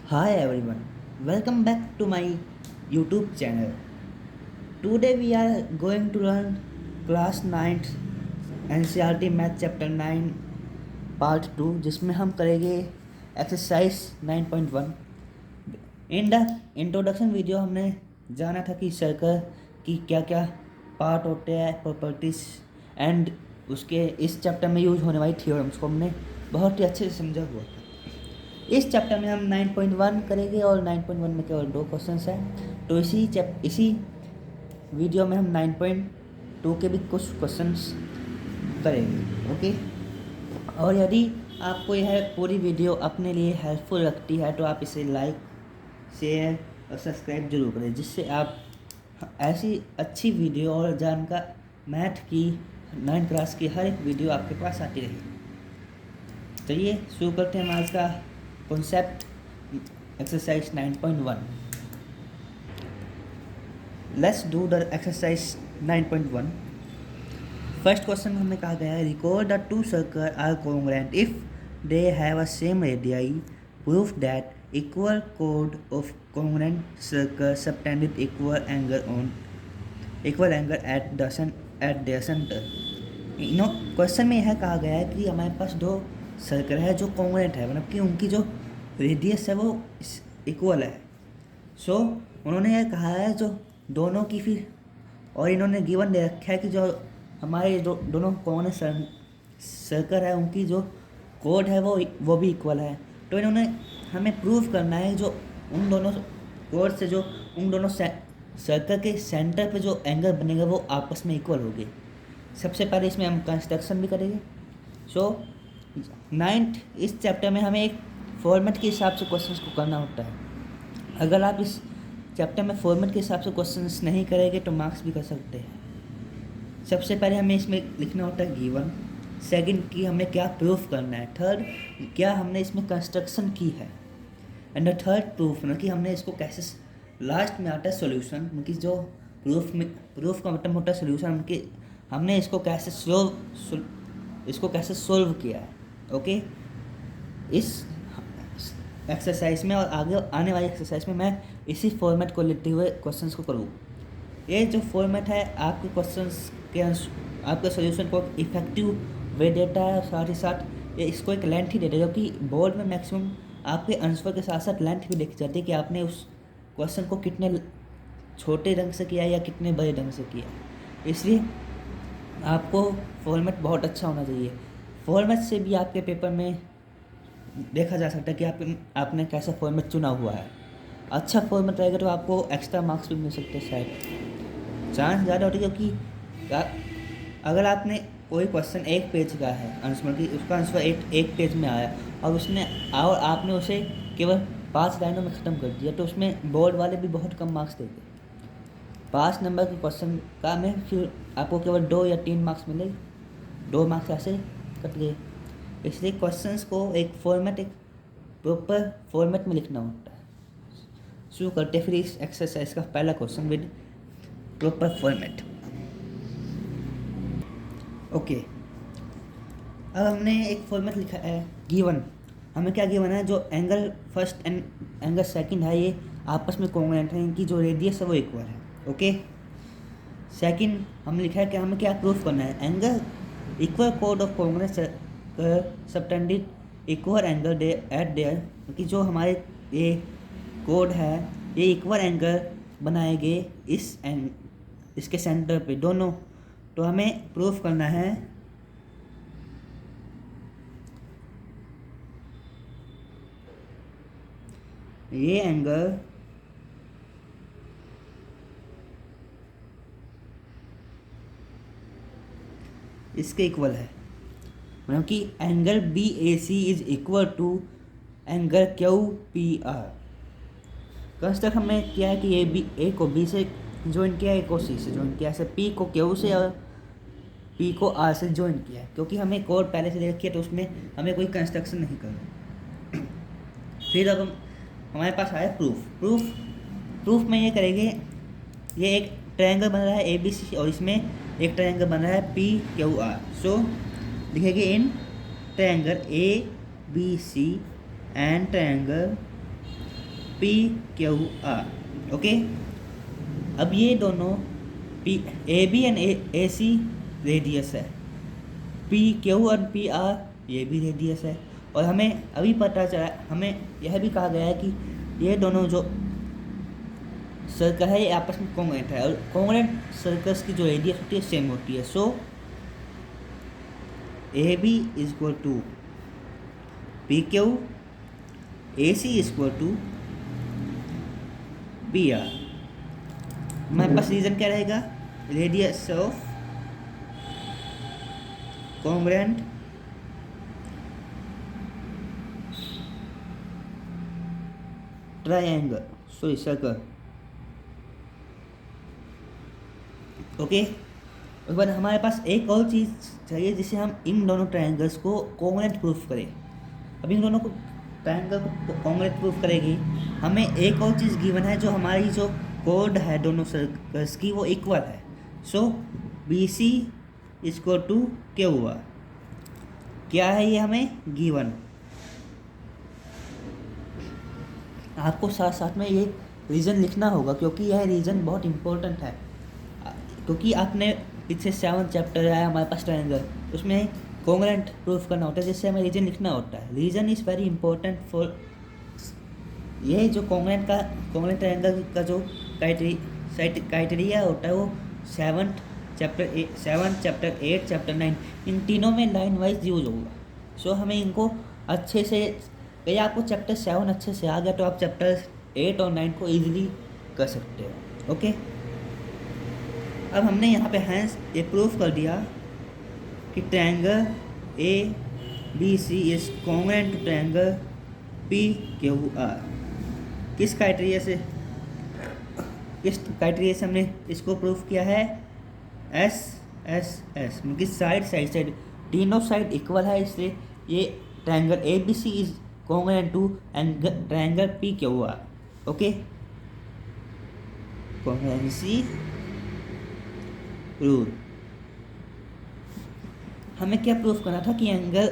Hi everyone, welcome back to my YouTube channel. Today we are going to learn class 9th NCERT Math Chapter 9 Part 2 जिसमें हम करेंगे exercise 9.1। In the introduction video हमने जाना था कि circle की क्या क्या पार्ट होते हैं, प्रॉपर्टीज एंड उसके इस चैप्टर में यूज होने वाली थ्योरम्स को हमने बहुत ही अच्छे से समझा हुआ था। इस चैप्टर में हम 9.1 करेंगे और 9.1 में केवल 2 क्वेश्चंस हैं, तो इसी वीडियो में हम 9.2 के भी कुछ क्वेश्चंस करेंगे। ओके, और यदि आपको यह पूरी वीडियो अपने लिए हेल्पफुल लगती है तो आप इसे लाइक, शेयर और सब्सक्राइब जरूर करें, जिससे आप ऐसी अच्छी वीडियो और जानकार मैथ की 9 क्लास की हर एक वीडियो आपके पास आती रहेगी। चलिए शुरू करते हैं आज का concept exercise 9.1। Let's do the exercise 9.1। First question में हमें कहा गया है record the two circle are congruent if they have a same radii, proof that equal कोड of congruent circle subtended equal angle at their centre. Question में यह कहा गया है कि हमारे पास दो सर्कल है जो कॉन्ग्रुएंट है, मतलब कि उनकी जो रेडियस है वो इक्वल है। सो उन्होंने यह कहा है जो दोनों की फिर, और इन्होंने गिवन दे रखा है कि जो हमारे दोनों कॉमन सर्कल है उनकी जो कोड है वो भी इक्वल है। तो इन्होंने हमें प्रूव करना है जो उन दोनों कोड से जो उन दोनों सर्कल के सेंटर पे जो एंगल बनेगा वो आपस में इक्वल होगी। सबसे पहले इसमें हम कंस्ट्रक्शन भी करेंगे। सो 9th इस चैप्टर में हमें एक फॉर्मेट के हिसाब से क्वेश्चंस को करना होता है। अगर आप इस चैप्टर में फॉर्मेट के हिसाब से क्वेश्चंस नहीं करेंगे तो मार्क्स भी कर सकते हैं। सबसे पहले हमें इसमें लिखना होता है गिवन, सेकंड कि हमें क्या प्रूफ करना है, थर्ड क्या हमने इसमें कंस्ट्रक्शन की है, एंड द थर्ड प्रूफ ना कि हमने इसको कैसे, लास्ट में आता है सोल्यूशन, उनकी जो प्रूफ का मतलब होता है सोल्यूशन, उनके हमने इसको कैसे सोल्व किया है। ओके, इस एक्सरसाइज में और आगे आने वाली एक्सरसाइज में मैं इसी फॉर्मेट को लेते हुए क्वेश्चंस को करूँ। ये जो फॉर्मेट है आपके क्वेश्चंस के आपके सॉल्यूशन को इफेक्टिव वे देता है, साथ ही साथ ये इसको एक लेंथ ही देता है, क्योंकि बोर्ड में मैक्सिमम आपके आंसर के साथ साथ लेंथ भी देखी जाती है कि आपने उस क्वेश्चन को कितने छोटे ढंग से किया या कितने बड़े ढंग से किया। इसलिए आपको फॉर्मेट बहुत अच्छा होना चाहिए। फॉर्मेट से भी आपके पेपर में देखा जा सकता है कि आपने कैसा फॉर्मेट चुना हुआ है। अच्छा फॉर्मेट रहेगा तो आपको एक्स्ट्रा मार्क्स भी मिल सकते हैं, शायद चांस ज़्यादा होती है, क्योंकि अगर आपने कोई क्वेश्चन एक पेज का है आंसर की, उसका आंसर एक पेज में आया और आपने उसे केवल 5 लाइनों में ख़त्म कर दिया, तो उसमें बोर्ड वाले भी बहुत कम मार्क्स देंगे। 5 नंबर के क्वेश्चन का में फिर आपको केवल 2 या 3 मार्क्स मिले, 2 मार्क्स ऐसे कट गए। इसलिए क्वेश्चंस को एक प्रॉपर फॉर्मेट में लिखना होता है। शुरू करते फिर इस एक्सरसाइज का पहला question with proper format. Okay, अब हमने एक फॉर्मेट लिखा है गिवन। हमें क्या गिवन है, जो angle first and angle second है ये आपस में कॉन्ग्रुएंट है, इनकी जो रेडियस है वो इक्वल है। ओके, सेकंड हमने लिखा है कि हमें क्या प्रूफ करना है, एंगल इक्वल कोड of congruent subtended equal angle at there, कि जो हमारे ये कोड है ये इक्वल एंगल बनाएंगे इसके सेंटर पे दोनों। तो हमें प्रूफ करना है ये एंगल इसके इक्वल है, मतलब कि angle B A C is equal to angle Q P R. Construct हमने किया है कि ए को बी से ज्वाइन किया है, ए को सी से ज्वाइन किया है, पी को क्यू से और पी को आर से ज्वाइन किया है, क्योंकि हमें कोड पहले से दे रखी है तो उसमें हमें कोई कंस्ट्रक्शन नहीं करना। फिर अब हमारे पास आया प्रूफ में ये करेंगे, ये एक ट्रायंगल बन रहा है ए बी सी और इसमें एक ट्रायंगल बन रहा है पी क्यू आर। सो लिखेंगे in triangle A B C and triangle P Q R. Okay, अब ये दोनों P A B and A C radius है, पी क्यू और पी आर ये भी रेडियस है। और हमें अभी पता चला, हमें यह भी कहा गया है कि ये दोनों जो सर्कल है ये आपस में कॉन्ग्रुएंट है, और कॉन्ग्रुएंट सर्कल्स की जो रेडियस होती है सेम होती है। So A B is equal to P Q, A C is equal to P R. हमारे पास रीजन क्या रहेगा, radius of congruent triangle, sorry circle. Okay, उसके बाद हमारे पास एक और चीज़ चाहिए जिसे हम इन दोनों ट्रायंगल्स को कॉन्ग्रुएंट प्रूफ करें। अब इन दोनों को ट्रायंगल को कॉन्ग्रुएंट प्रूफ करेगी, हमें एक और चीज़ गिवन है, जो हमारी जो कोड है दोनों सर्कल्स की वो इक्वल है। So B C equal to Q R. क्या है ये हमें गिवन, आपको साथ साथ में ये रीज़न लिखना होगा, क्योंकि यह रीज़न बहुत इम्पोर्टेंट है। क्योंकि आपने पीछे 7 चैप्टर है हमारे पास ट्रायंगल, उसमें कॉन्ग्रुएंट प्रूफ करना होता है, जिससे हमें रीजन लिखना होता है। Reason is very important for ये जो कॉन्ग्रुएंट ट्रायंगल का जो क्राइटेरिया होता है वो 7 चैप्टर 8 चैप्टर 9 इन तीनों में लाइन वाइज यूज होगा। सो हमें इनको अच्छे से, कहीं आपको चैप्टर 7 अच्छे से आ गया तो आप चैप्टर 8 और 9 को ईजिली कर सकते हो। ओके, अब हमने यहाँ पे हैंस ये प्रूफ कर दिया कि triangle A B C is congruent to triangle P Q R. किस क्राइटेरिया से हमने इसको प्रूफ किया है, एस एस एस, मतलब साइड तीनों साइड इक्वल है, इसलिए ये triangle A B C is congruent to triangle P Q R. Okay, congruency rule. हमें क्या प्रूफ करना था कि angle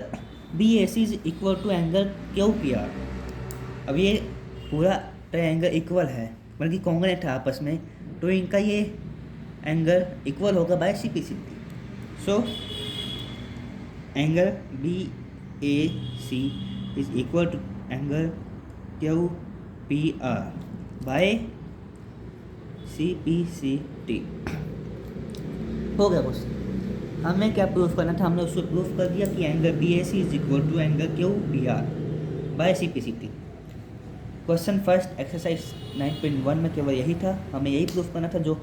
B A C is equal to angle Q P R. अब ये पूरा ट्रायंगल इक्वल है, बल्कि कॉन्ग्रुएंट है आपस में, तो इनका ये एंगल इक्वल होगा by C P C T. So angle B A C is equal to angle Q P R by C P C T. हो गया बस, हमें क्या प्रूफ करना था, हमने उसको प्रूफ कर दिया कि angle B A C is equal to angle Q P R by C P C T. Question first exercise 9.1 में केवल यही था, हमें यही प्रूफ करना था जो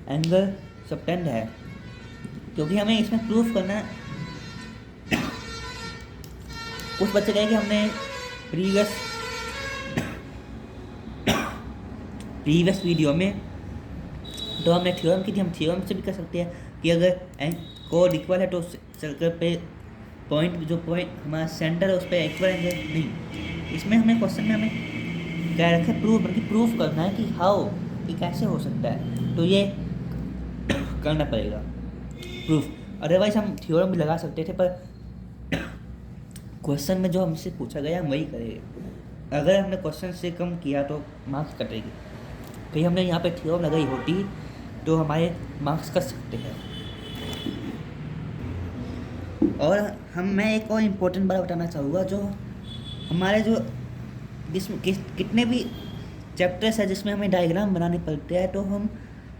एंगल सबटेंड है, क्योंकि हमें इसमें प्रूफ करना है। कुछ बच्चे कहे कि हमने प्रीवियस वीडियो में तो हमने थ्योरम की थी, हम थ्योरम से भी कर सकते हैं कि अगर कोड इक्वल है तो सर्कल पे पॉइंट हमारा सेंटर है उस पर इक्वल एंगल नहीं। इसमें हमें क्वेश्चन में हमें क्या रखा है, प्रूफ करना है कि हाउ, कि कैसे हो सकता है, तो ये करना पड़ेगा प्रूफ। अदरवाइज हम थ्योरम भी लगा सकते थे, पर क्वेश्चन में जो हमसे पूछा गया हम वही करेंगे। अगर हमने क्वेश्चन से कम किया तो मार्क्स कटेगी, कहीं हमने यहाँ पे थ्योरम लगाई होती तो हमारे मार्क्स कट सकते हैं। और मैं एक और इम्पोर्टेंट बात बताना चाहूँगा, जो हमारे जो कितने भी चैप्टर्स है जिसमें हमें डायग्राम बनाने पड़ते हैं, तो हम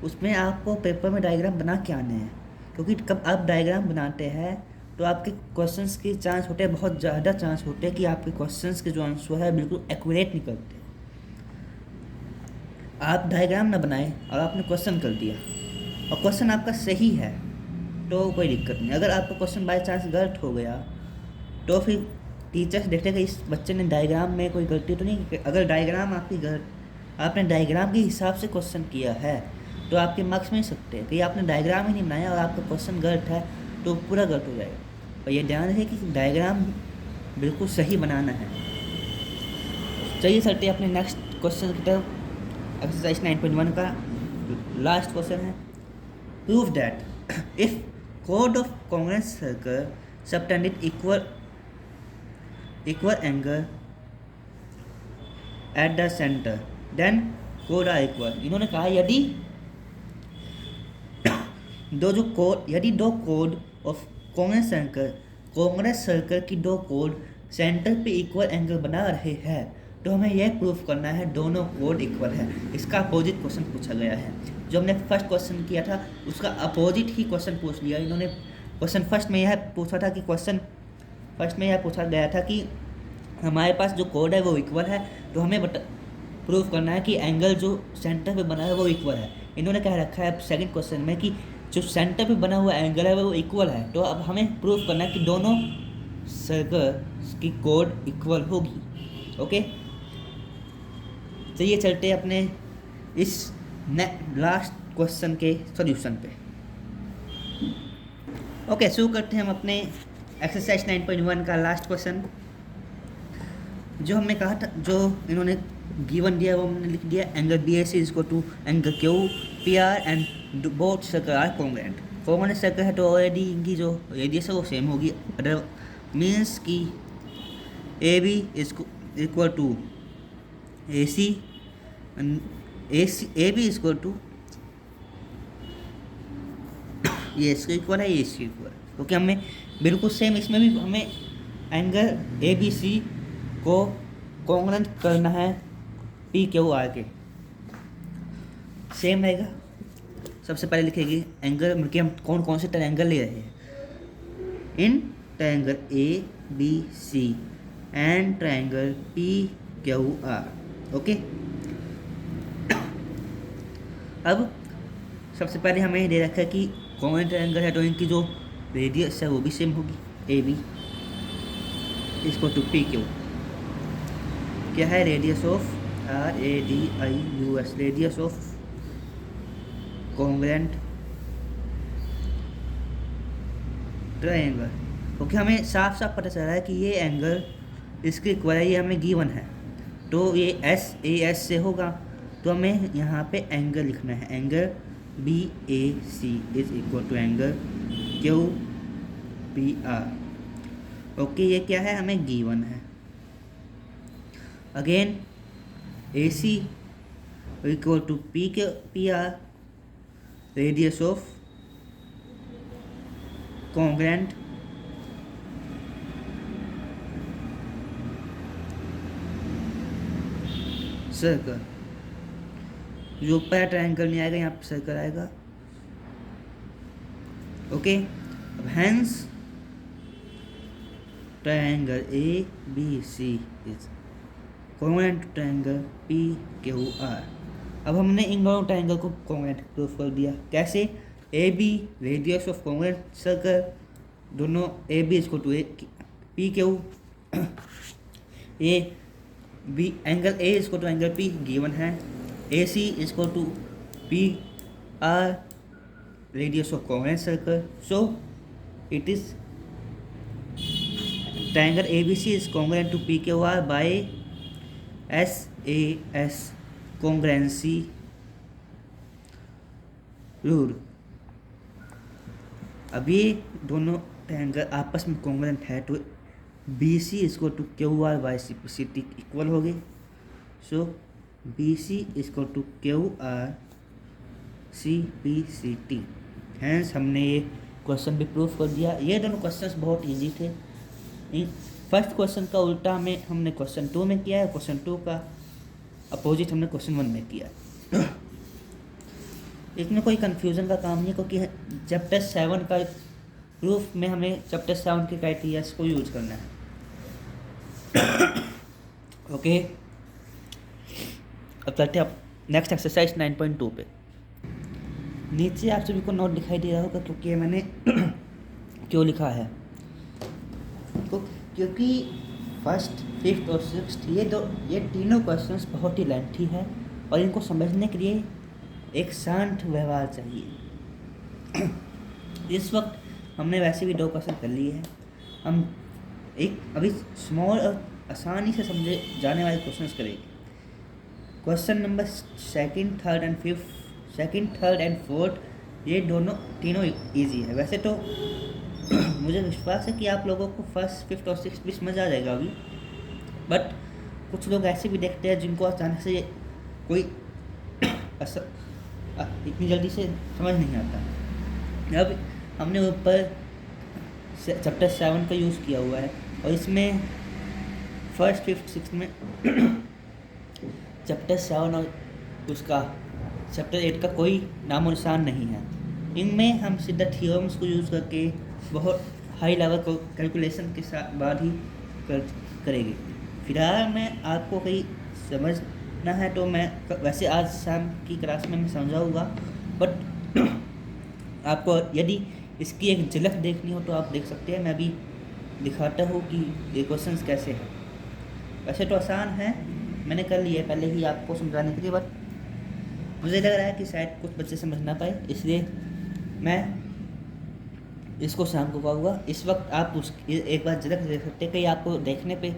उसमें आपको पेपर में डायग्राम बना के आने हैं, क्योंकि कब आप डायग्राम बनाते हैं तो आपके क्वेश्चंस के चांस होते हैं, बहुत ज़्यादा चांस होते हैं कि आपके क्वेश्चंस के जो आंसर है बिल्कुल एक्यूरेट निकलते हैं। आप डायग्राम ना बनाएं और आपने क्वेश्चन कर दिया और क्वेश्चन आपका सही है तो कोई दिक्कत नहीं। अगर आपका क्वेश्चन बाय चांस गलत हो गया तो फिर टीचर्स देखते कि इस बच्चे ने डायग्राम में कोई गलती तो नहीं की। अगर डायग्राम आपने डायग्राम के हिसाब से क्वेश्चन किया है तो आपके मार्क्स मिल सकते हैं। कि आपने डायग्राम ही नहीं बनाया और आपका क्वेश्चन गलत है तो पूरा गलत हो जाएगा। और ये ध्यान रहे कि डायग्राम बिल्कुल सही बनाना है। चलिए चलते अपने नेक्स्ट क्वेश्चन की तरफ। एक्सरसाइज 9.1 का लास्ट क्वेश्चन है, prove that if chord of congruent circle subtended equal angle at the center then कोड आर इक्वल। इन्होंने कहा यदि दो कोड ऑफ कांग्रेस सर्कल की दो कोड सेंटर पे इक्वल एंगल बना रहे हैं तो हमें यह प्रूफ करना है दोनों कोड इक्वल है। इसका अपोजिट क्वेश्चन पूछा गया है। जो हमने फर्स्ट क्वेश्चन किया था उसका अपोजिट ही क्वेश्चन पूछ लिया इन्होंने। क्वेश्चन फर्स्ट में यह पूछा गया था कि हमारे पास जो कोड है वो इक्वल है, तो हमें प्रूफ करना है कि एंगल जो सेंटर पे बना है वो इक्वल है। इन्होंने कह रखा है सेकंड क्वेश्चन में कि जो सेंटर पे बना हुआ एंगल है वो इक्वल है, तो अब हमें प्रूफ करना है कि दोनों सर्कल की कोड इक्वल होगी। ओके, चलिए चलते हैं अपने इस लास्ट क्वेश्चन के सॉल्यूशन पे। ओके, शुरू करते हैं हम अपने एक्सरसाइज 9.1 का लास्ट क्वेश्चन। जो हमने कहा था, जो इन्होंने गिवन दिया वो हमने लिख दिया angle B S is equal to angle Q P R and both circle are congruent. Congruent circle है तो ऑलरेडी इनकी जो रेडियस है वो सेम होगी। अदर मीन्स कि A B is equal to A C A B is equal to ये इसके इक्वल है, ये इसके इक्वल, क्योंकि हमें बिल्कुल सेम इसमें भी हमें एंगल ए बी सी को कॉन्ग्रुएंट करना है पी क्यू आर के, सेम रहेगा। सबसे पहले लिखेंगे एंगल, मतलब हम कौन कौन से ट्रायंगल ले रहे हैं। इन triangle A B C and triangle P Q R. Okay, अब सबसे पहले हमें दे रखा है कि कॉन्ग्रुएंट ट्रायंगल है तो इनकी जो रेडियस है वो भी सेम होगी। ए बी इसको टू पी क्यू क्या है, radius of R A D I U S, radius of congruent triangle. क्योंकि हमें साफ साफ पता चल रहा है कि ये एंगल इसके इक्वल है, ये हमें गिवन है, तो ये एस ए एस से होगा, तो हमें यहाँ पे एंगल लिखना है। Angle B A C is equal to angle Q P R. Okay, ये क्या है, हमें गिवन है। Again A C equal to P R, radius of congruent circle. जो ऊपर ट्रायंगल नहीं आएगा यहाँ पे सर्कल आएगा। ओके, अब hence triangle A B C is congruent to triangle P Q R. अब हमने इन दोनों ट्रायंगल को कॉन्ग्रुएंट प्रूफ कर दिया। कैसे, A B radius of congruent circle, दोनों ए बी इसको to P Q, A B angle A इसको टू एंगल पी गिवन है। ए सी इसको to P R, radius of congruent circle, so it is triangle A B C is congruent to P Q R by S A S congruency rule. अब ये दोनों triangle आपस में congruent है तो B C इसको to Q R by C T equal हो गई। सो बी सी इसको to Q R C P C T. Hence हमने ये क्वेश्चन भी प्रूफ कर दिया। ये दोनों क्वेश्चंस बहुत इजी थे। फर्स्ट क्वेश्चन का उल्टा हमने क्वेश्चन 2 में किया है, क्वेश्चन 2 का अपोजिट हमने क्वेश्चन 1 में किया। इसमें कोई कन्फ्यूज़न का काम नहीं, क्योंकि चैप्टर 7 का प्रूफ में हमें चैप्टर 7 के क्राइटेरियाज को यूज करना है। ओके, अब चलते हैं नेक्स्ट एक्सरसाइज 9.2 पे। नीचे आप सभी को नोट दिखाई दे रहा होगा, क्योंकि ये मैंने क्यों लिखा है, क्योंकि फर्स्ट, फिफ्थ और सिक्स्थ ये तीनों क्वेश्चंस बहुत ही लेंथी है और इनको समझने के लिए एक शांत व्यवहार चाहिए। इस वक्त हमने वैसे भी 2 क्वेश्चन कर लिए हैं, हम एक अभी स्मॉल और आसानी से समझे जाने वाले क्वेश्चंस करेंगे। Question number second, third and fourth ये तीनों इजी है। वैसे तो मुझे विश्वास है कि आप लोगों को फर्स्ट, फिफ्थ और सिक्स्थ भी समझ आ जाएगा अभी, बट कुछ लोग ऐसे भी देखते हैं जिनको अचानक से कोई इतनी जल्दी से समझ नहीं आता। अब हमने ऊपर चैप्टर 7 का यूज़ किया हुआ है और इसमें फर्स्ट, फिफ्थ, सिक्स में चैप्टर 7 और उसका चैप्टर 8 का कोई नामो निशान नहीं है। इनमें हम सीधा थ्योरम्स को यूज़ करके बहुत हाई लेवल को कैलकुलेशन के साथ बाद ही करेंगे। फिलहाल मैं आपको कहीं समझना है तो मैं वैसे आज शाम की क्लास में मैं समझाऊँगा, बट आपको यदि इसकी एक झलक देखनी हो तो आप देख सकते हैं। मैं अभी दिखाता हूँ कि ये क्वेश्चंस कैसे हैं। वैसे तो आसान है, मैंने कर लिया है पहले ही आपको समझाने के लिए, बट मुझे लग रहा है कि शायद कुछ बच्चे समझ ना पाए, इसलिए मैं इसको शाम को कहूँगा। इस वक्त आप एक बार झलक देख सकते हैं, कहीं आपको देखने पे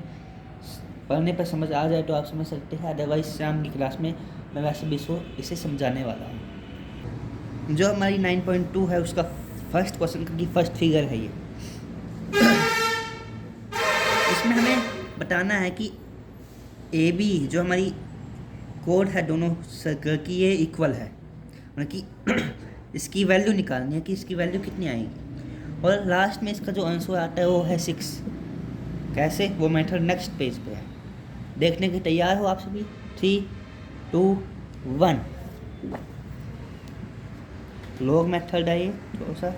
पढ़ने पर समझ आ जाए तो आप समझ सकते हैं, अदरवाइज शाम की क्लास में मैं वैसे भी इसे समझाने वाला हूँ। जो हमारी 9.2 है उसका फर्स्ट क्वेश्चन की फर्स्ट फिगर है ये। इसमें हमें बताना है कि ए बी जो हमारी कोड है दोनों सर्कल की ये इक्वल है, मतलब कि इसकी वैल्यू निकालनी है कि इसकी वैल्यू कितनी आएगी, और लास्ट में इसका जो आंसर आता है वो है 6। कैसे, वो मेथड नेक्स्ट पेज पे है, देखने के तैयार हो आप सभी। 3, 2, 1। लॉग मेथड है ये, थोड़ा सा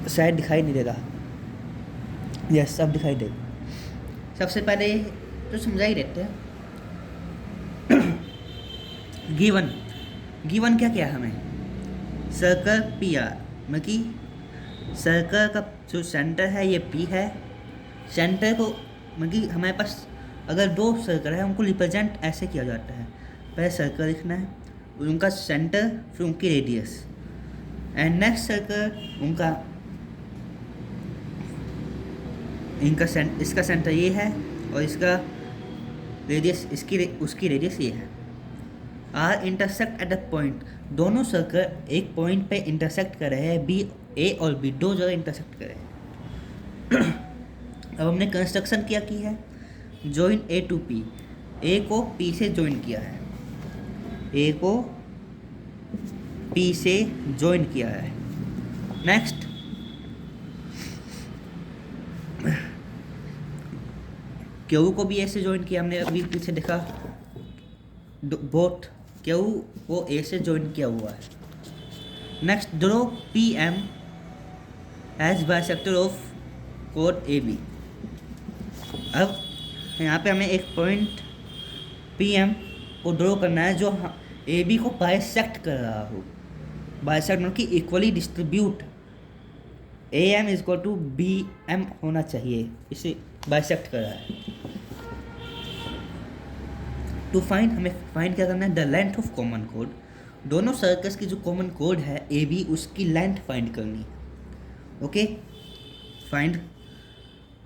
शायद दिखाई नहीं दे रहा। यस, सब दिखाई दे। सबसे पहले तो समझा ही देते हैं। गिवन क्या क्या हमें, सर्कल पी आर, मतलब कि सर्कल का जो सेंटर है ये पी है। सेंटर को मतलब कि हमारे पास अगर दो सर्कल है उनको रिप्रेजेंट ऐसे किया जाता है, पहले सर्कल लिखना है, उनका सेंटर, फिर उनकी रेडियस, एंड नेक्स्ट सर्कल इसका सेंटर ये है और इसका रेडियस उसकी रेडियस ये है। Are intersect at the point, दोनों सर्कल एक पॉइंट पे इंटरसेक्ट कर रहे हैं, बी ए और बी दो जगह इंटरसेक्ट कर रहे हैं। अब हमने कंस्ट्रक्शन क्या की है, जॉइन ए टू पी, ए को पी से जॉइन किया है, ए को पी से जॉइन किया है। नेक्स्ट क्यू को भी ए से जॉइन किया हमने, अभी पीछे देखा बोथ क्यू को ए से जॉइन किया हुआ है। Next draw P M as bisector of कोड ए बी। अब यहाँ पे हमें एक पॉइंट पी एम को ड्रॉ करना है जो ए बी को बाइसेक्ट कर रहा हो। बाइसेक्ट मतलब कि equally distribute, A M is equal to B M होना चाहिए, इसे बाइसेक्ट कर रहा है। टू फाइंड, हमें फाइंड क्या करना है, the length of common code, दोनों सर्कल्स की जो कॉमन कोड है ए बी उसकी लेंथ फाइंड करनी है। Okay, find.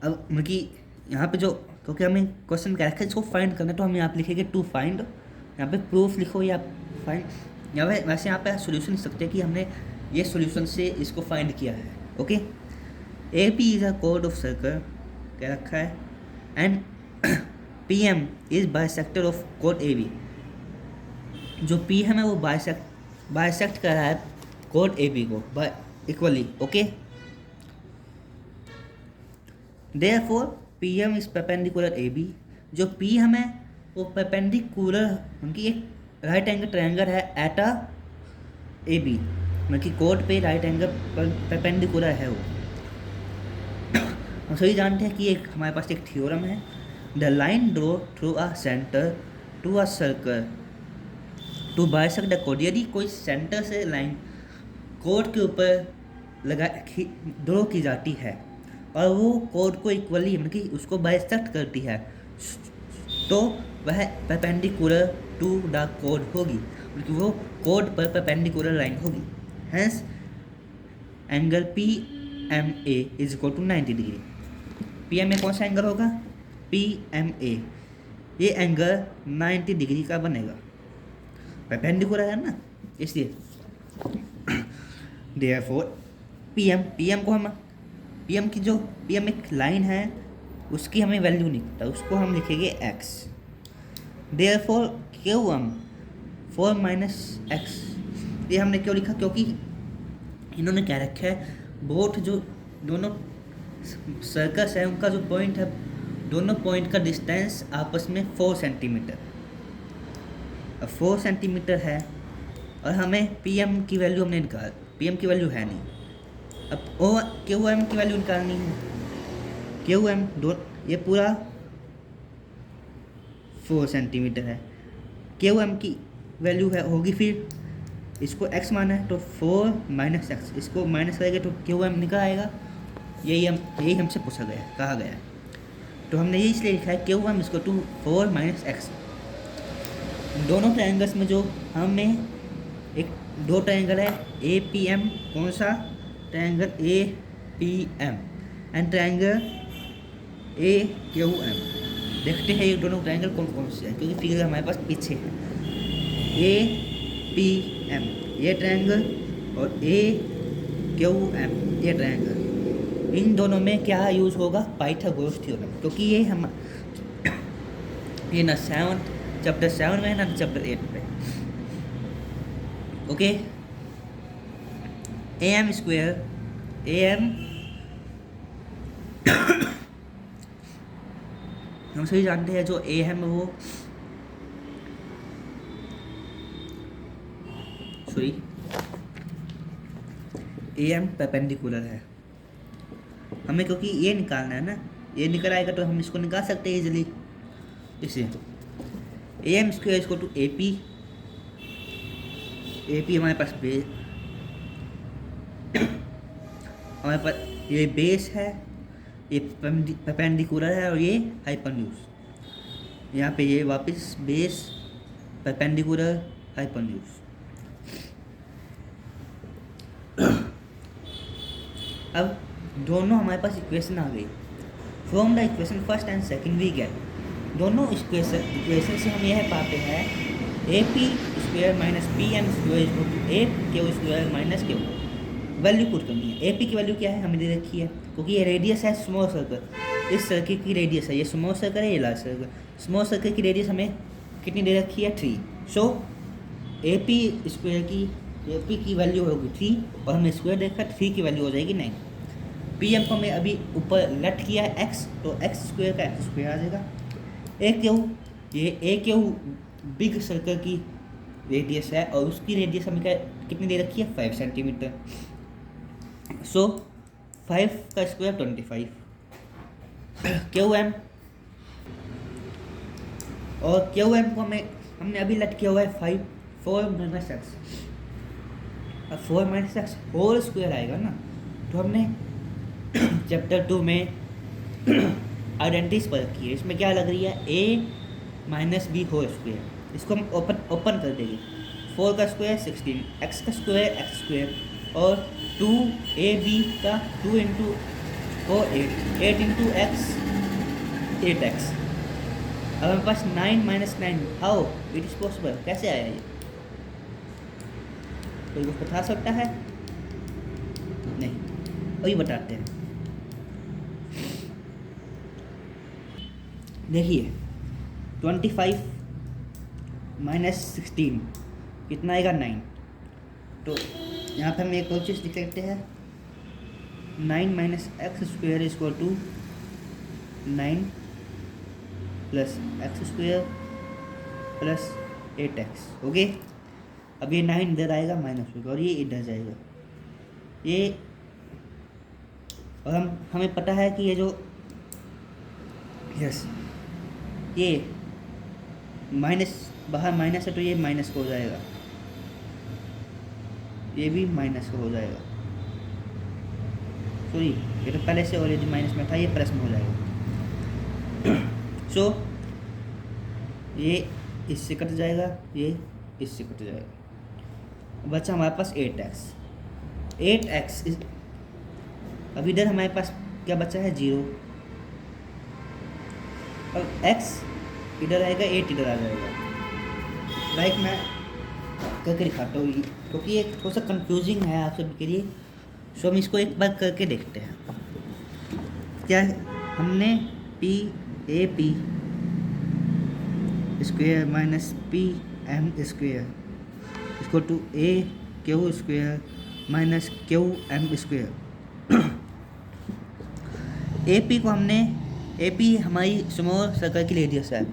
अब मतलब कि यहाँ पे जो, क्योंकि हमें क्वेश्चन क्या रखा है इसको फाइंड करना, तो हम यहाँ पे लिखेंगे टू फाइंड, यहाँ पे प्रूफ लिखो या फाइंड, या वैसे यहाँ पे सोल्यूशन लिख सकते हैं कि हमने ये सोल्यूशन से इसको फाइंड किया है। Okay, A P is a कोड ऑफ सर्कल क्या रखा है, and P M is bisector of कोड ए बी, जो पी एम है वो बाइसेक्ट कर रहा है कोड ए बी को equally. Okay, therefore P M is perpendicular A B, जो पी एम है वो परपेंडिकुलर, उनकी एक राइट एंगल ट्रायंगल है एट अ ए बी, मतलब कि कोड पे राइट एंगल पर परपेंडिकुलर है वो। हम सभी जानते हैं कि एक हमारे पास एक थ्योरम है, the line draw through a centre to a circle to bisect the कोड, यदि कोई सेंटर से लाइन कोड के ऊपर ड्रॉ की जाती है और वो कोड को इक्वली मतलब कि उसको बाइसेक्ट करती है, तो वह परपेंडिकुलर टू द कोड होगी, क्योंकि वो कोड पर परपेंडिकुलर लाइन होगी। Hence angle P M A is equal to 90 degree. P M A कौन सा एंगल होगा, पी एम ए, ये एंगल 90 डिग्री का बनेगा, परपेंडिकुलर है ना, इसलिए। देयरफॉर पी एम को हम पी एम एक लाइन है उसकी हमें वैल्यू नहीं पता, उसको हम लिखेंगे X. Therefore Q M 4 minus X. ये हमने क्यों लिखा, क्योंकि इन्होंने क्या रखा है, बोथ जो दोनों सर्कस है उनका जो पॉइंट है, दोनों पॉइंट का डिस्टेंस आपस में 4 सेंटीमीटर, 4 सेंटीमीटर है। और हमें पी एम की वैल्यू हमने निकाल, पी एम की वैल्यू है नहीं, अब ओ क्यू एम की वैल्यू निकालनी है। क्यू एम दो, ये पूरा 4 सेंटीमीटर है, क्यू एम की वैल्यू है होगी, फिर इसको x माना है तो 4 माइनस एक्स, इसको माइनस करेंगे तो क्यू एम निकल आएगा। यही हमसे पूछा गया, कहा गया है, तो हमने ये इसलिए लिखा है क्यू एम इसको टू 4 माइनस एक्स। दोनों ट्रायंगल्स में जो हमें एक दो ट्रायंगल है ए पी एम, कौन सा triangle A P M and triangle A Q M. देखते हैं ये दोनों ट्रायंगल कौन कौन से हैं, क्योंकि फिगर हमारे पास पीछे है। ए पी एम ये ट्रायंगल और ए क्यू एम ये ट्रायंगल, इन दोनों में क्या यूज़ होगा, पाइथागोरस थ्योरम, क्योंकि ये हम ये ना चैप्टर 7 में ना चैप्टर 8 में। Okay, A M square, A M हम सभी जानते हैं जो ए एम वो ए एम परपेंडिकुलर है हमें, क्योंकि ये निकालना है ना, ये निकल आएगा तो हम इसको निकाल सकते हैं इजीली। इसे ए एम स्क्वेयर इसको टू ए पी हमारे पास बेस, हमारे पास ये बेस है, ये परपेंडिकुलर है और ये हाइपोटेन्यूज। यहाँ पे ये वापस बेस परपेंडिकुलर हाइपोटेन्यूज। अब दोनों हमारे पास इक्वेशन आ गई। From the equation first and second we get, दोनों इक्वेशन से हम यह पाते हैं A P square minus P M square equal to A Q square minus Q. Value put करनी है। ए पी की वैल्यू क्या है हमें दे रखी है, क्योंकि ये रेडियस है स्मॉल सर्कल, इस सर्कल की रेडियस है, ये स्मॉल सर्कल है, ये लार्ज सर्कल। स्मॉल सर्कल की रेडियस हमें कितनी दे रखी है 3। सो ए पी स्क्वायर की ए पी की वैल्यू होगी 3 और हमें स्क्वायर देखा 3 की वैल्यू हो जाएगी 9। पी एम को हमें अभी ऊपर लेट किया है एक्स, तो एक्स स्क्वायर का एक्स स्क्वायर आ जाएगा। ए क्यू, ये ए क्यू बिग सर्कल की रेडियस है और उसकी रेडियस हमें क्या कितनी दे रखी है 5 सेंटीमीटर। सो 5 का स्क्वायर 25। क्यू एम, और क्यू एम को हमने अभी लेट किया हुआ है 5 4 माइनस एक्स, अब 4 माइनस एक्स होल स्क्वायर आएगा ना, तो हमने चैप्टर 2 में आइडेंटिटीज पर रखी है। इसमें क्या लग रही है a minus B whole square, इसको हम ओपन कर देंगे। 4 का स्क्वायर 16, x का स्क्वायर एक्स स्क्वायर और 2ab का 2 इंटू 4 8 इंटू एक्स 8x। अब हमारे पास 9 minus 9, how it is possible, कैसे आया ये, कोई कुछ बता सकता है? नहीं, वही बताते हैं। देखिए 25 माइनस 16 कितना आएगा 9। तो यहाँ पर हम एक और चीज़ लिख सकते हैं 9 minus x square is equal to 9 plus x square plus 8x। Okay, अब ये 9 इधर आएगा माइनस होगा और ये इधर जाएगा ये, और हमें पता है कि ये जो यस ये माइनस बाहर माइनस है तो ये माइनस को हो जाएगा, ये भी माइनस को हो जाएगा। सॉरी, ये तो पहले से ऑलरेडी माइनस में था, ये प्लस में हो जाएगा। सो ये इससे कट जाएगा, ये इससे कट जाएगा, बचा हमारे पास 8x। अब इधर हमारे पास क्या बचा है 0, अब x इधर आएगा 8 इधर आ जाएगा। लाइक मैं करके दिखाता हूँ क्योंकि ये थोड़ा सा कंफ्यूजिंग है आप सभी के लिए। सो हम इसको एक बार करके देखते हैं। क्या हमने A P square minus P M square इसको to A Q square minus Q M square. A P को हमने, ए पी हमारी स्मॉल सर्कल की रेडियस है,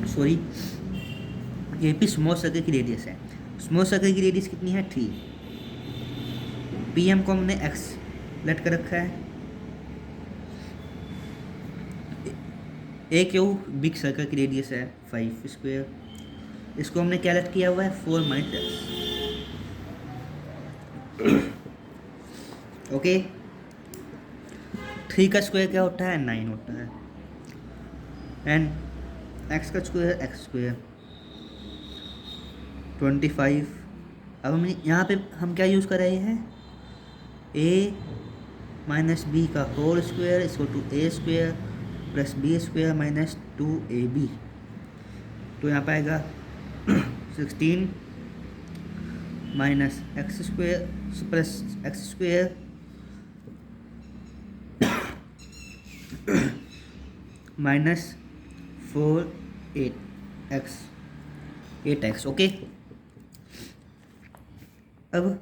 sorry, A P small circle की रेडियस है। स्मॉल सर्कल की रेडियस कितनी है 3। पी एम को हमने एक्स लेट कर रखा है। ए क्यू बिग सर्कल की रेडियस है 5 स्क्वेयर, इसको हमने क्या लेट किया हुआ है 4 माइनस एक्स। ओके, 3 का स्क्वायर क्या होता है 9 होता है, एंड एक्स का स्क्वायर एक्स स्क्वायर 25। अब हम यहाँ पे हम क्या यूज़ कर रहे हैं, ए माइनस बी का होल स्क्वायर इसको to A square plus B square minus 2ab, तो यहाँ पे आएगा 16 minus x square plus x square minus 8x। Okay, अब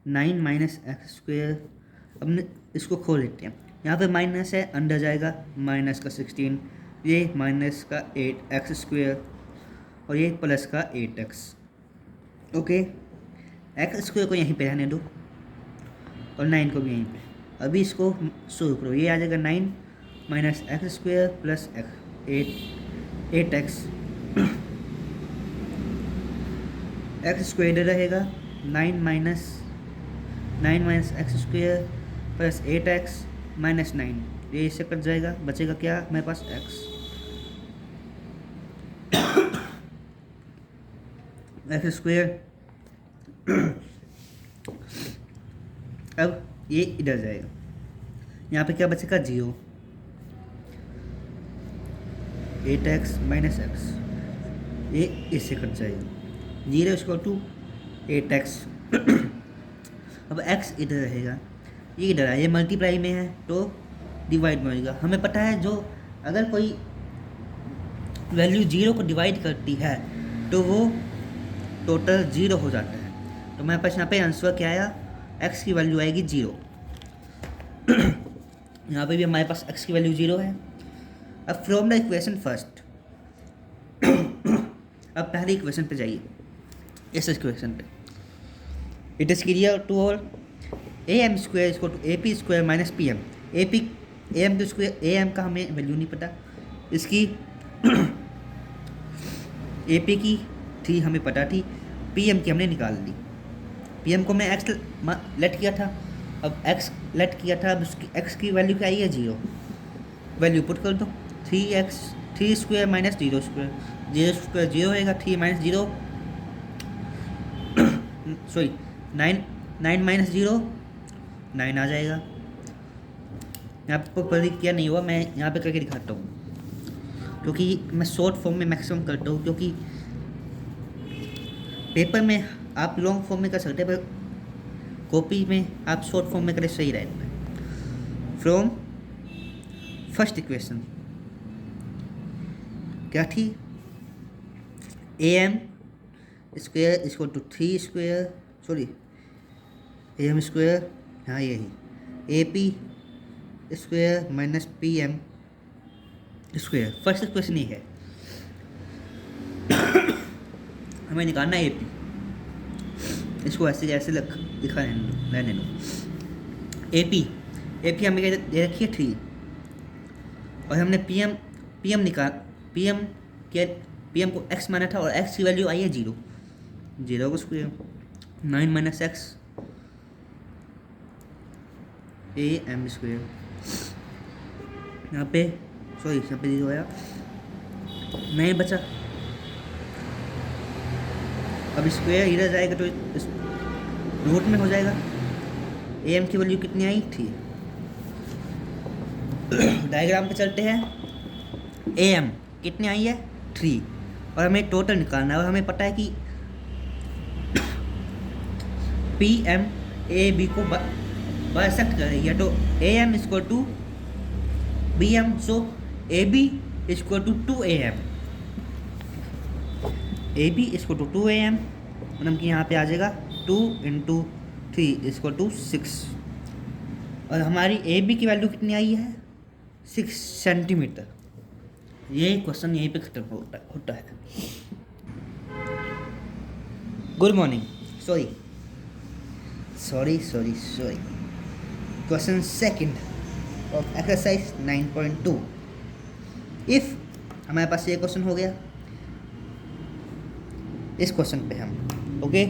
9 माइनस एक्स स्क्वायर, अब इसको खोल लेते हैं। यहाँ पे माइनस है, अंदर जाएगा माइनस का 16, ये माइनस का 8x स्क्वायर और ये प्लस का 8x। ओके, एक्स स्क्वायर को यहीं पे रहने दो और 9 को भी यहीं पे। अभी इसको शुरू करो, ये आ जाएगा 9 minus x square plus 8x। X square रहेगा 9 minus x square plus 8x minus 9, ये इससे कट जाएगा, बचेगा क्या मेरे पास x। एक्स स्क्वायर, अब ये इधर जाएगा, यहाँ पे क्या बचेगा 0, 8x माइनस x, ये इससे कट जाएगा 0 इसको टू 8x। अब x इधर रहेगा, ये इधर है, ये मल्टीप्लाई में है तो डिवाइड में होगा। हमें पता है जो अगर कोई वैल्यू 0 को डिवाइड करती है तो वो टोटल 0 हो जाता है। तो मेरे पास यहाँ पे आंसर क्या आया, x की वैल्यू आएगी 0। यहाँ पे भी हमारे पास x की वैल्यू 0 है। अब फ्रॉम द इक्वेशन फर्स्ट, अब पहले इक्वेशन पे जाइए, इस इक्वेशन पे it is clear to all, A M square इसको to A P square minus P M. A M square, A M का हमें वैल्यू नहीं पता, इसकी ए पी की थी हमें पता थी, पी एम की हमने निकाल दी। पी एम को मैं एक्स लेट किया था, अब एक्स लेट किया था, अब उसकी एक्स की वैल्यू क्या आई है 0, वैल्यू पुट कर दो 3x, 3 square minus 0 square, 0 square 0 होएगा, 3 माइनस 0 सॉरी 9 माइनस 0 9 आ जाएगा। यहाँ पर पढ़ी क्या नहीं हुआ, मैं यहाँ पे करके दिखाता हूँ क्योंकि मैं शॉर्ट फॉर्म में मैक्सिमम करता हूँ, क्योंकि पेपर में आप लॉन्ग फॉर्म में कर सकते हैं पर कॉपी में आप शॉर्ट फॉर्म में करें सही रहता है। फ्रॉम फर्स्ट इक्वेशन क्या थी, ए एम स्क्वायर इसको to 3 square, sorry A M square, हाँ यही A P square minus P M square, first equation ही है। हमें निकालना है ए पी, इसको ऐसे ऐसे दिखा रहने दो। ए पी हमें दे रखी है 3 और हमने पी एम निकाल, पी एम को x माना था और x की वैल्यू आई है 0, 0 को square 9 minus x A M square, यहाँ पे सॉरी यहाँ पे 0 आया, नहीं बचा। अब स्क्वायर इधर जाएगा तो रूट में हो जाएगा। ए एम की वैल्यू कितनी आई थी, डायग्राम पे चलते हैं। ए एम कितनी आई है 3 और हमें टोटल निकालना है और हमें पता है कि पी एम ए बी को बाइसेक्ट कर रही है, तो A M equal to B M, so A B equal to 2am, A B equal to 2am, मतलब कि यहाँ पे आ जाएगा 2 × 3 इक्वल टू 6, और हमारी ए बी की वैल्यू कितनी आई है 6 सेंटीमीटर। ये क्वेश्चन यहीं पे खत्म होता है। Good morning, sorry, question second of exercise 9.2। If हमारे पास ये क्वेश्चन हो गया, इस क्वेश्चन पे हम ओके।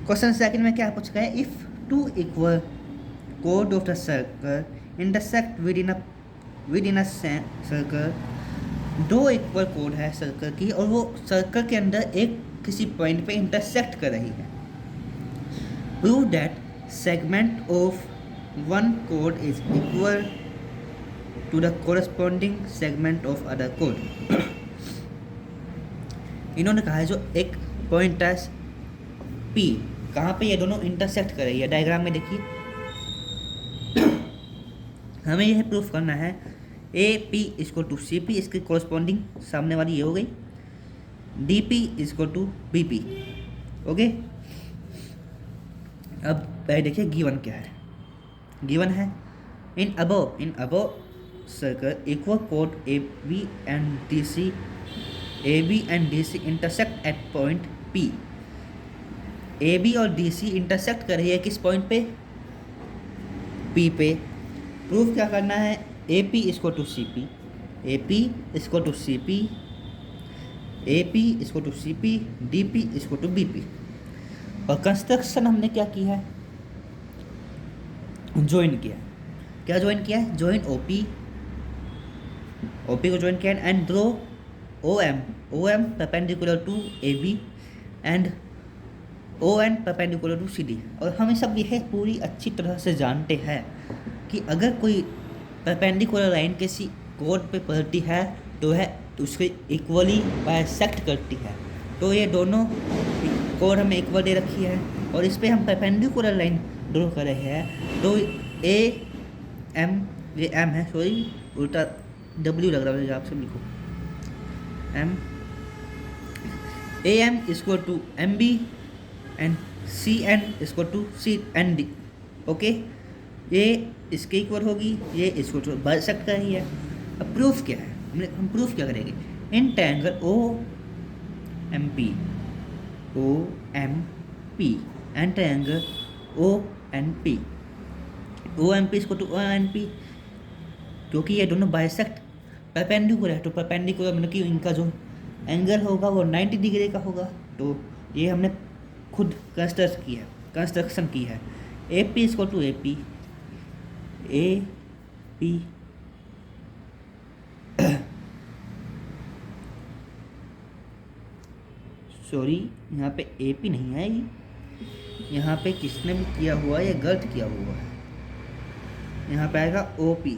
क्वेश्चन सेकंड में क्या पूछा है, इफ टू इक्वल कोड of the circle intersect within a circle, दो इक्वल कोड है सर्कल की और वो सर्कल के अंदर एक किसी पॉइंट पे इंटरसेक्ट कर रही है। Prove that segment of one code is equal to the corresponding segment of other code. इन्होंने कहा है जो एक पॉइंट है P, कहाँ पे ये दोनों इंटरसेक्ट कर रही है, डायग्राम में देखिए। हमें यह प्रूफ करना है A P equal to C P, इसकी कोरस्पॉन्डिंग सामने वाली ये हो गई, D P equal to B P. Okay, अब पहले देखिए गिवन क्या है। गिवन है इन अबव सर्कल इक्वल कोड A B and D C, A B and D C intersect at point P. A B और डी सी इंटरसेक्ट कर रही है किस पॉइंट पे, पी पे। प्रूफ क्या करना है, A P equal to C P, A P equal to C P, A P equal to C P, D P equal to B P. और कंस्ट्रक्शन हमने क्या किया है, ज्वाइन किया। क्या ज्वाइन किया है, ज्वाइन ओपी, ओपी को ज्वाइन किया and draw O M perpendicular to A B and O N perpendicular to C D. और हम सब यह पूरी अच्छी तरह से जानते हैं कि अगर कोई परपेंडिकुलर लाइन किसी कोड पे पड़ती है तो है तो उसको इक्वली बाइसेक्ट करती है। तो ये दोनों कोड हमें इक्वल दे रखी है और इस पे हम परपेंडिकुलर लाइन ड्रॉ कर रहे हैं। तो ए एम, ये एम है, सॉरी उल्टा डब्ल्यू लग रहा है, आप सब लिखो M, A M equal to M B and C N equal to C N D. Okay, ये इसके इक्वल होगी, ये इसको तो बाइसेक्ट कर रही है। अब प्रूफ क्या है, हम प्रूफ क्या करेंगे, in triangle O M P and triangle O N P इसको टू ओ एन पी, क्योंकि ये दोनों बाइसेक्ट परपेंडिकुलर है, तो परपेंडिकुलर मतलब कि इनका जो एंगल होगा वो 90 डिग्री का होगा। तो ये हमने खुद कंस्ट्रक्शन की है। ए पी इसको to A P, A P sorry यहाँ पे ए पी नहीं है, यहाँ पे किसने भी किया हुआ है, ये गलत किया हुआ है। यहाँ पे आएगा ओ पी,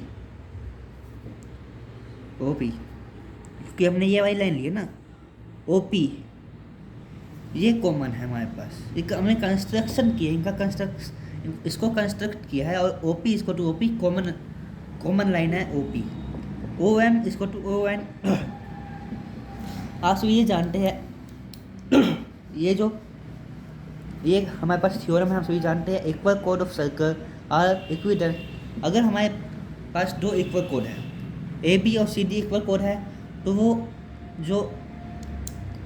क्योंकि हमने ये वाली लाइन ली है ना, ओ पी ये कॉमन है हमारे पास, एक हमने कंस्ट्रक्शन किया, इसको कंस्ट्रक्ट किया है। और ओ पी इसको to O P common line है ओ पी। ओ एम इसको टू ओ एन। आप सब ये जानते हैं ये हमारे पास थ्योरम है, हम सभी जानते हैं इक्वल कोड ऑफ सर्कल आर इक्विडेंट। अगर हमारे पास दो इक्वल कोड है, ए बी और सी डी इक्वल कोड है, तो वो जो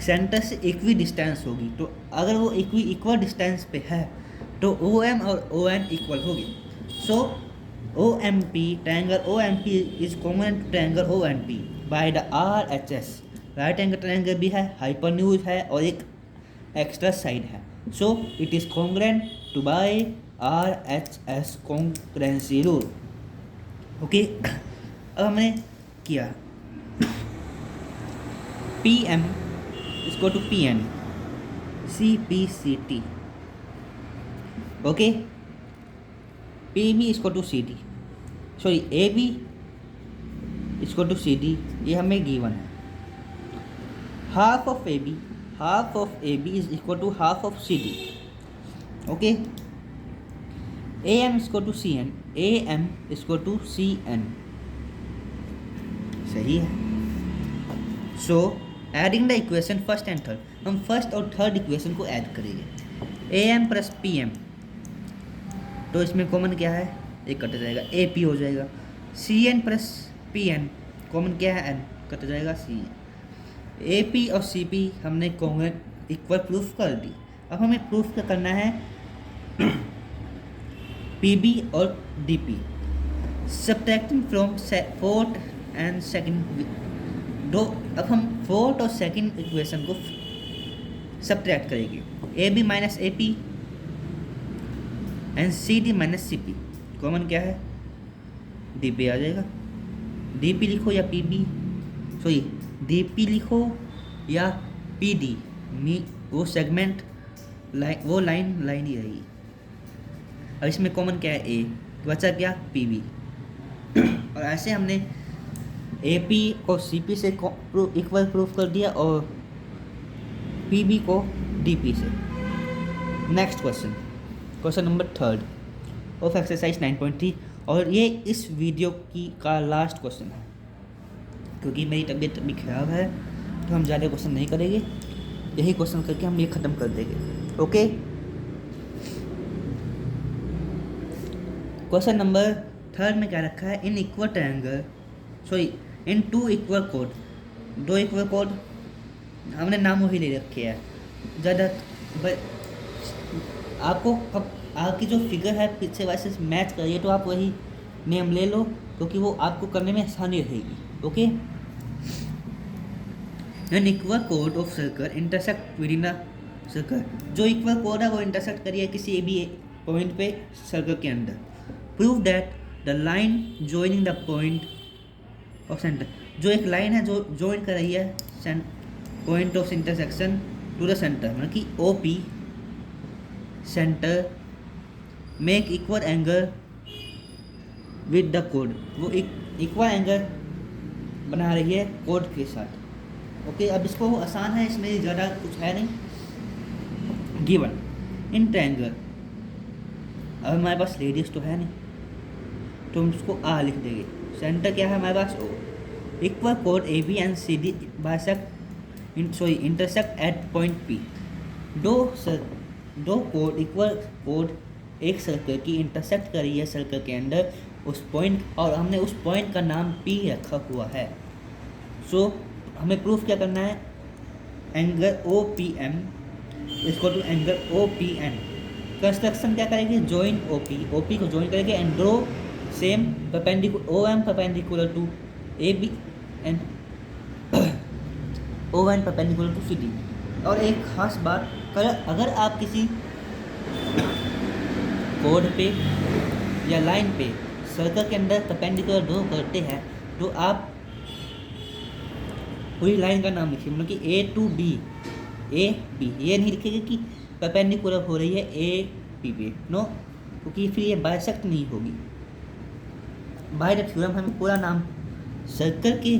सेंटर से इक्वी डिस्टेंस होगी, तो अगर वो इक्वल डिस्टेंस पे है तो ओ एम और ओ एन इक्वल होगी। So O M P, triangle O M P is common to triangle O N P by the R H S. Right angle triangle भी है, हाइपोटेन्यूज है और एक एक्स्ट्रा साइड है। So it is congruent to by R H S congruency rule. Okay, अब हमने किया P M इसको to P N, C P C T. Okay, P B इसको to C D, sorry A B इसको to C D, ये हमें given है। Half of A B is equal to half of C D. Okay, A M इसको to C N, A M इसको to C N, सही है। So adding the equation first and third, हम first और third equation को add करेंगे। A M plus P M, तो इसमें कॉमन क्या है, एक कट जाएगा, ए पी हो जाएगा। C N plus P N, common क्या है, एन, कट जाएगा सी एन। ए पी और सी पी हमने कॉमन इक्वल प्रूफ कर दी। अब हमें प्रूफ क्या करना है, पी बी और D P, subtracting from fourth and second दो। अब हम फोर्थ और सेकंड इक्वेशन को सब्ट्रैक्ट करेंगे, A B minus A P and C D minus C P, common क्या है, डी पी आ जाएगा। डी पी लिखो या P B, sorry D P लिखो या पी डी, वो सेगमेंट लाइन, वो लाइन ही रहेगी। अब इसमें कॉमन क्या है, ए, बचा क्या, पी बी। और ऐसे हमने ए पी को सी पी से इक्वल प्रूफ कर दिया और पी बी को डी पी से। Next question, question number third of exercise 9.3, और ये इस वीडियो का लास्ट क्वेश्चन है, क्योंकि मेरी तबीयत अभी ख़राब है तो हम ज़्यादा क्वेश्चन नहीं करेंगे, यही क्वेश्चन करके हम ये ख़त्म कर देंगे। ओके, क्वेश्चन नंबर थर्ड में क्या रखा है, in equal triangle, sorry in two equal कोड, दो इक्वल कोड, हमने नाम वही ले रखे हैं ज़्यादा। आपको कब आपकी जो फिगर है पीछे वैसे मैच करिए तो आप वही नेम ले लो, क्योंकि वो आपको करने में आसानी रहेगी। ओके, एन इक्वल कोड of circle intersect within a circle, जो इक्वल कोड है वो इंटरसेक्ट करिए किसी भी पॉइंट पे सर्कल के अंदर। Prove that the line joining the point of centre, जो एक लाइन है जो जॉइन कर रही है point of intersection to the centre, मतलब कि O P centre, make equal angle with the कोड, वो इक्वल एंगल बना रही है कोड के साथ। ओके, अब इसको आसान है, इसमें ज़्यादा कुछ है नहीं। गिवन इन ट्रायंगल, अब हमारे पास रेडियस तो है नहीं तो हम उसको आ लिख देंगे, सेंटर क्या है हमारे पास ओ, इक्वल कोड A B and C D bisect intersect at point P, दो कोड इक्वल कोड एक सर्कल की इंटरसेक्ट करी है सर्कल के अंदर उस पॉइंट, और हमने उस पॉइंट का नाम P रखा हुआ है। सो हमें प्रूफ क्या करना है, एंगल ओ पी एम इसको to angle O P N. Construction क्या करेंगे, जॉइन ओ पी को जॉइन करेंगे and draw same perpendicular O M perpendicular to A B and O N perpendicular to C D. और एक खास बात, अगर आप किसी कोड पे या लाइन पे सर्कल के अंदर परपेंडिकुलर ड्रॉ करते हैं तो आप पूरी लाइन का नाम लिखिए, मतलब कि ए टू बी, ए बी, ये नहीं लिखेंगे कि परपेंडिकुलर हो रही है ए बी पे, नो, क्योंकि फिर ये बाइसेक्ट नहीं होगी। बाय द थ्योरम हमें पूरा नाम सर्कल के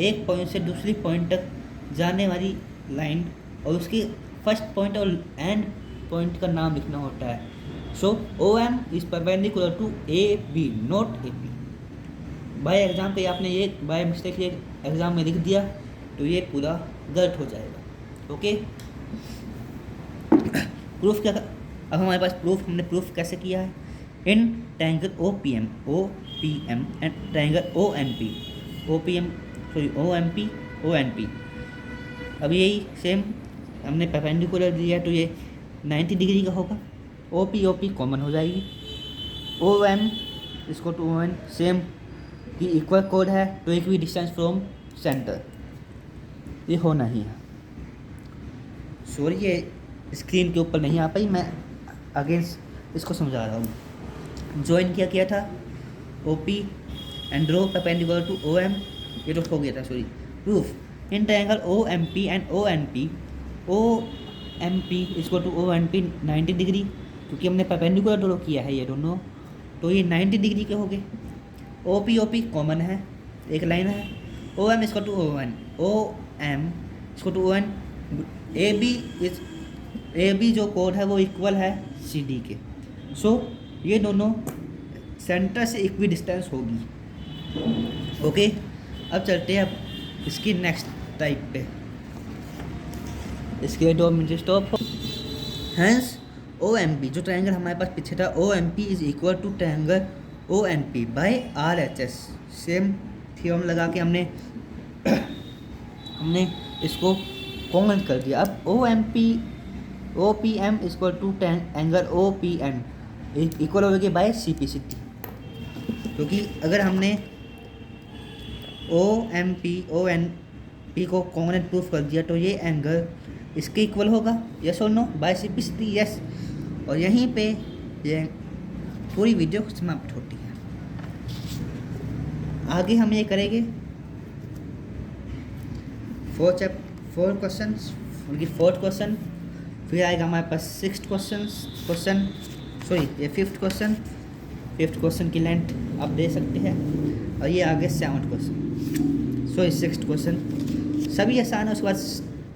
एक पॉइंट से दूसरी पॉइंट तक जाने वाली लाइन और उसके फर्स्ट पॉइंट और एंड पॉइंट का नाम लिखना होता है। So O M is perpendicular to A B not A P. By exam पे आपने ये बाय मिस्टेक ये एग्जाम में लिख दिया तो ये पूरा गलत हो जाएगा। ओके, प्रूफ क्या, अब हमारे पास प्रूफ, हमने प्रूफ कैसे किया है, in triangle O P M and triangle O N P, O P M sorry O M P O N P. अब यही सेम हमने परपेंडिकुलर दिया तो ये 90 डिग्री का होगा, ओ पी कॉमन हो जाएगी, ओ एम इसको टू ओ एन सेम की इक्वल कोड है तो एक भी डिस्टेंस फ्रॉम सेंटर, ये होना ही है। सॉरी ये स्क्रीन के ऊपर नहीं आ पाई, मैं अगेन इसको समझा रहा हूँ। ज्वाइन किया था O P and draw perpendicular to O M, ये तो हो गया था, sorry. Proof in triangle O M P and O N P इसको to O N P 90 degree, क्योंकि हमने परपेंडिकुलर ड्रॉ किया है ये दोनों, तो ये 90 डिग्री के हो गए। ओ पी कॉमन है, एक लाइन है, ओ एम इसको टू ओ एम इसको to O N, A B जो कोड है वो इक्वल है सी डी के। सो ये दोनों सेंटर से इक्वी डिस्टेंस होगी। ओके, अब चलते हैं अब इसकी नेक्स्ट टाइप पे। इसके दो minute stop. Hence O M P, जो ट्रायंगल हमारे पास पीछे था, O M P is equal to triangle O N P by R H S. Same theorem लगा के हमने इसको कॉमन कर दिया। अब O M P O P M equal to angle O P N equal हो गया by C P C T, क्योंकि अगर हमने ओ एम पी को कॉमन प्रूफ कर दिया तो ये एंगल इसके इक्वल होगा, यस और no, by C P C T, yes. और यहीं पे ये पूरी वीडियो समाप्त होती है। आगे हम ये करेंगे फोर्थ क्वेश्चन, फिर आएगा हमारे पास फिफ्थ क्वेश्चन की लेंथ आप दे सकते हैं, और ये आगे सिक्स्थ क्वेश्चन, सभी आसान है। उसके बाद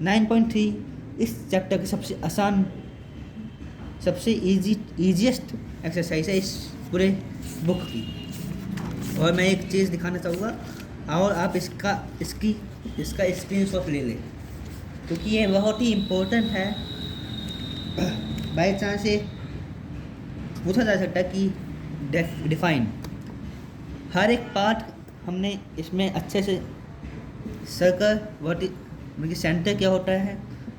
9.3 इस चैप्टर की सबसे आसान, सबसे ईजीएस्ट एक्सरसाइज है इस पूरे बुक की। और मैं एक चीज़ दिखाना चाहूँगा, और आप इसका स्क्रीनशॉट ले लें, क्योंकि ये बहुत ही इम्पोर्टेंट है। बाई चांस से पूछा जा सकता है कि डिफाइन हर एक पार्ट हमने इसमें अच्छे से सर्कल, मतलब सेंटर क्या होता है,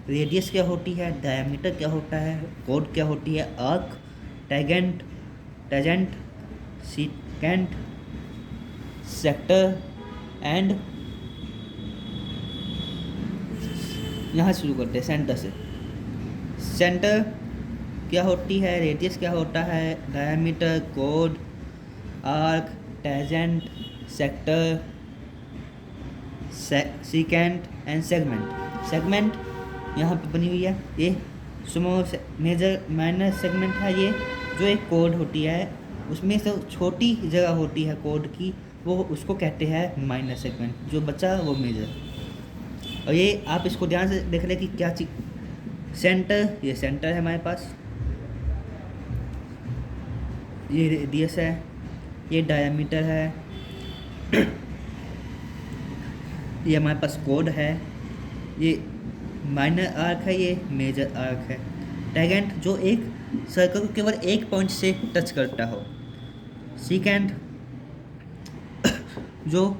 रेडियस क्या होती है, डायमीटर क्या होता है, कोड क्या होती है, arc, tangent, secant, sector and, यहाँ शुरू करते हैं सेंटर से। सेंटर क्या होती है, रेडियस क्या होता है, diameter, code, arc, tangent, sector, secant and segment यहाँ पे बनी हुई है। ये स्मॉल मेजर माइनर सेगमेंट है, ये जो एक कोड होती है उसमें से छोटी जगह होती है कोड की, वो उसको कहते हैं माइनर सेगमेंट, जो बचा वो मेजर। और ये आप इसको ध्यान से देख लें कि क्या चीज, सेंटर, ये सेंटर है हमारे पास, ये रेडियस है, ये डायमीटर है, ये हमारे पास कोड है, ये माइनर आर्क है, ये मेजर आर्क है। टेजेंट जो एक सर्कल को केवल एक पॉइंट से टच करता हो। सीकेंट जो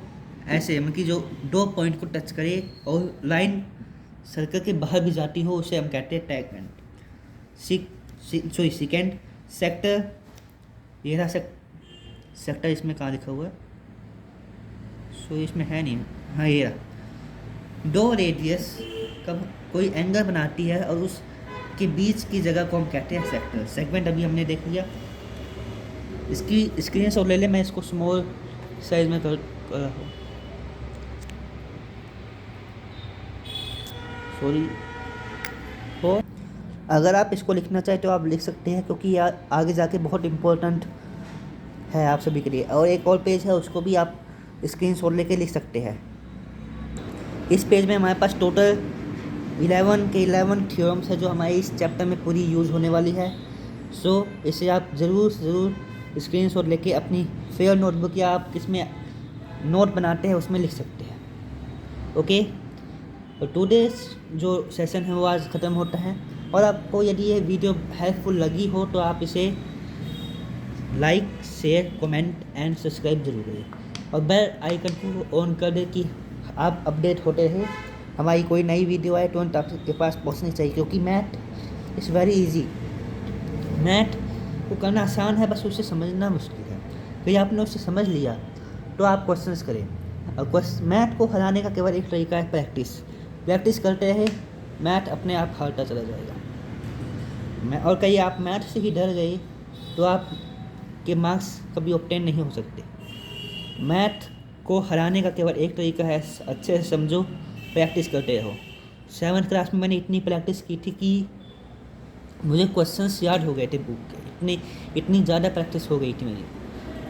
ऐसे मतलब कि जो दो पॉइंट को टच करे और लाइन सर्कल के बाहर भी जाती हो, उसे हम कहते हैं टेजेंट। सीकेंट। सेक्टर, ये रहा सेक्टर, इसमें कहाँ लिखा हुआ है, इसमें है नहीं, हाँ ये रहा। दो रेडियस कब कोई एंगल बनाती है और उसके बीच की जगह को हम कहते हैं सेक्टर। सेगमेंट अभी हमने देख लिया, इसकी स्क्रीनशॉट ले ले, मैं इसको स्मॉल साइज में कर रहा हूँ, सॉरी। तो अगर आप इसको लिखना चाहें तो आप लिख सकते हैं, क्योंकि आगे जाके बहुत इम्पोर्टेंट है आप सभी के लिए। और एक और पेज है, उसको भी आप स्क्रीनशॉट लेके लिख सकते हैं। इस पेज में हमारे पास टोटल 11 थ्योरम्स है जो हमारे इस चैप्टर में पूरी यूज़ होने वाली है। सो इसे आप ज़रूर स्क्रीनशॉट लेके अपनी फेयर नोटबुक या आप किसमें नोट बनाते हैं उसमें लिख सकते हैं। ओके, तो टुडेज जो सेशन है वो आज ख़त्म होता है। और आपको यदि ये वीडियो हेल्पफुल लगी हो तो आप इसे like, share, comment and subscribe जरूर करें, और बेल आइकन को ऑन कर दें कि आप अपडेट होते रहे। हमारी कोई नई वीडियो आए तुरंत आपके पास पहुंचनी चाहिए, क्योंकि math is very easy. Math को करना आसान है, बस उसे समझना मुश्किल है। फिर आपने उसे समझ लिया तो आप क्वेश्चंस करें। और मैथ को हराने का केवल एक तरीका है, प्रैक्टिस करते रहे, मैथ अपने आप हारता चला जाएगा। और कहीं आप मैथ से ही डर गए तो आप के मार्क्स कभी ऑब्टेन नहीं हो सकते। मैथ को हराने का केवल एक तरीका है, अच्छे से समझो, प्रैक्टिस करते रहो। 7th क्लास में मैंने इतनी प्रैक्टिस की थी कि मुझे क्वेश्चंस याद हो गए थे बुक के, इतनी ज़्यादा प्रैक्टिस हो गई थी मेरी।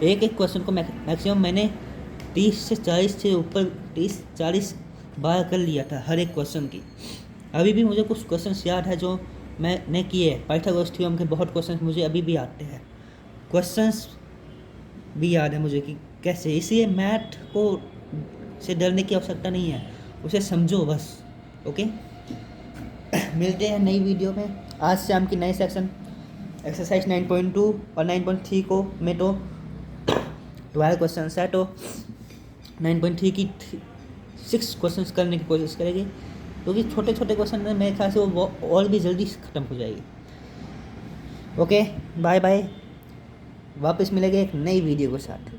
एक क्वेश्चन को मैक्सिमम मैंने 30 से 40 बार कर लिया था हर एक क्वेश्चन की। अभी भी मुझे कुछ क्वेश्चंस याद है जो मैंने किए। पाइथागोरस थ्योरम के बहुत क्वेश्चंस मुझे अभी भी आते हैं। क्वेश्चंस भी याद है मुझे कि कैसे, इसलिए मैथ को से डरने की आवश्यकता नहीं है, उसे समझो बस। ओके, मिलते हैं नई वीडियो में। आज से हम की नई सेक्शन एक्सरसाइज 9.2 और 9.3 को में तो 12 क्वेश्चन है, तो 9.3 की 6 क्वेश्चंस करने की कोशिश करेंगे, क्योंकि छोटे छोटे क्वेश्चन में मेरे ख्याल से वो और भी जल्दी ख़त्म हो जाएगी। ओके, बाय बाय, वापस मिलेंगे एक नई वीडियो के साथ।